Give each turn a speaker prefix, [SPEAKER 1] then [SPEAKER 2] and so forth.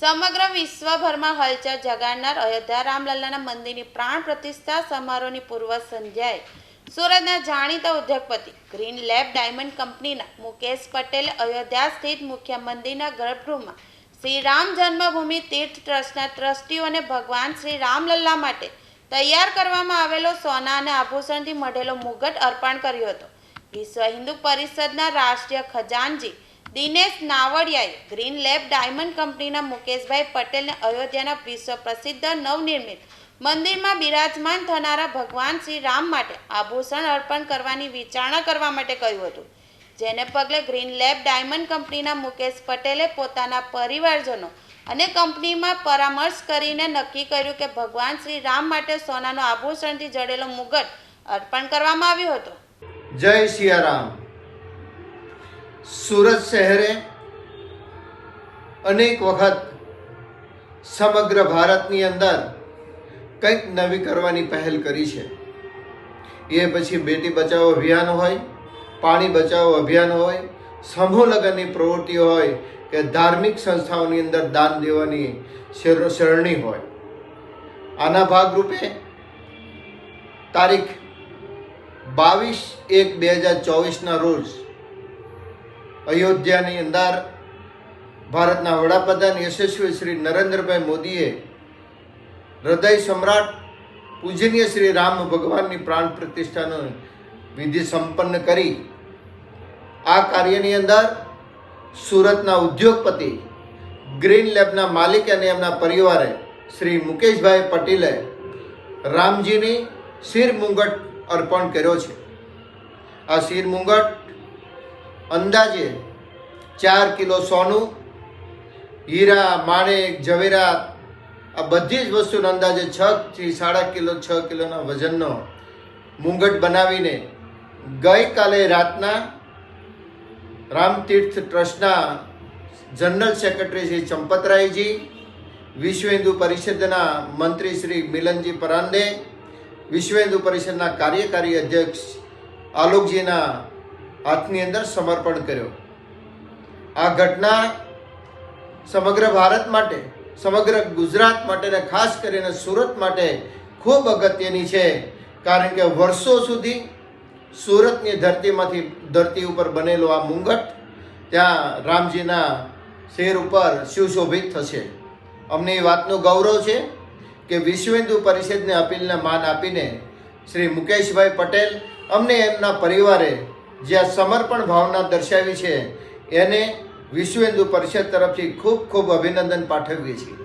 [SPEAKER 1] સમગ્ર વિશ્વભરમાં હલચલ જગાડનાર અયોધ્યા રામલલ્લાના મંદિરની પ્રાણ પ્રતિષ્ઠા સમારોહની પૂર્વ સંધ્યાએ સુરતના જાણીતા ઉદ્યોગપતિ ગ્રીન લેબ ડાયમંડ કંપનીના મુકેશ પટેલે અયોધ્યા સ્થિત મુખ્ય મંદિરના ગર્ભગૃહમાં શ્રી રામ જન્મભૂમિ તીર્થ ટ્રસ્ટના ટ્રસ્ટીઓને ભગવાન શ્રી રામલલ્લા માટે તૈયાર કરવામાં આવેલો સોના અને આભૂષણથી મઢેલો મુગટ અર્પણ કર્યો હતો. વિશ્વ હિન્દુ પરિષદના રાષ્ટ્રીય ખજાનચી દિનેશ નાવડિયાએ ગ્રીન લેબ ડાયમંડ કંપનીના મુકેશભાઈ પટેલને અયોધ્યાના વિશ્વ પ્રસિદ્ધ નવનિર્મિત મંદિરમાં બિરાજમાન થનારા ભગવાન શ્રી રામ માટે આભૂષણ અર્પણ કરવાની વિચારણા કરવા માટે કહ્યું હતું, જેને પગલે ગ્રીન લેબ ડાયમંડ કંપનીના મુકેશ પટેલે પોતાના પરિવારજનો અને કંપનીમાં પરામર્શ કરીને નક્કી કર્યું કે ભગવાન શ્રી રામ માટે સોનાનો આભૂષણથી જડેલો મુગટ અર્પણ કરવામાં આવ્યો હતો.
[SPEAKER 2] જય સિયારામ. સુરત શહેરે અનેક વખત સમગ્ર ભારતની અંદર કંઈક નવી કરવાની પહેલ કરી છે. એ પછી બેટી બચાવો અભિયાન હોય, પાણી બચાવો અભિયાન હોય, સમૂહ લગ્નની પ્રવૃત્તિઓ હોય કે ધાર્મિક સંસ્થાઓની અંદર દાન દેવાની સરણી હોય. આના ભાગરૂપે તારીખ 22/1/2024ના રોજ અયોધ્યાની અંદર ભારતના વડાપ્રધાન યશસ્વી શ્રી નરેન્દ્રભાઈ મોદીએ હૃદય સમ્રાટ પૂજનીય શ્રી રામ ભગવાનની પ્રાણ પ્રતિષ્ઠાનો વિધિ સંપન્ન કરી આ કાર્યની અંદર સુરતના ઉદ્યોગપતિ ગ્રીન લેબના માલિક અને એમના પરિવારે શ્રી મુકેશભાઈ પટેલે રામજીની શિર મુંગટ અર્પણ કર્યો છે. આ શિર મુંગટ અંદાજે 4 કિલો સોનું, હીરા, માણેક, ઝવેરાત આ બધી જ વસ્તુનો અંદાજે 6 થી 6.5 કિલોના વજનનો મુંગટ બનાવીને ગઈકાલે રાતના રામતીર્થ ટ્રસ્ટના જનરલ સેક્રેટરી શ્રી ચંપતરાયજી, વિશ્વ હિન્દુ પરિષદના મંત્રી શ્રી મિલનજી પરાંદે, વિશ્વ હિન્દુ પરિષદના કાર્યકારી અધ્યક્ષ આલોકજીના હાથની અંદર સમર્પણ કર્યો. આ ઘટના સમગ્ર ભારત માટે, સમગ્ર ગુજરાત માટે અને ખાસ કરીને સુરત માટે ખૂબ અગત્યની છે, કારણ કે વર્ષો સુધી સુરતની ધરતી ઉપર બનેલો આ મુંગટ ત્યાં રામજીના શેર ઉપર સુશોભિત થશે. અમને એ વાતનું ગૌરવ છે કે વિશ્વ હિન્દુ પરિષદને અપીલને માન આપીને શ્રી મુકેશભાઈ પટેલ અમને એમના પરિવારે જે આ સમર્પણ ભાવના દર્શાવી છે એને વિશ્વ હિન્દુ પરિષદ તરફથી ખૂબ ખૂબ અભિનંદન પાઠવીએ છીએ.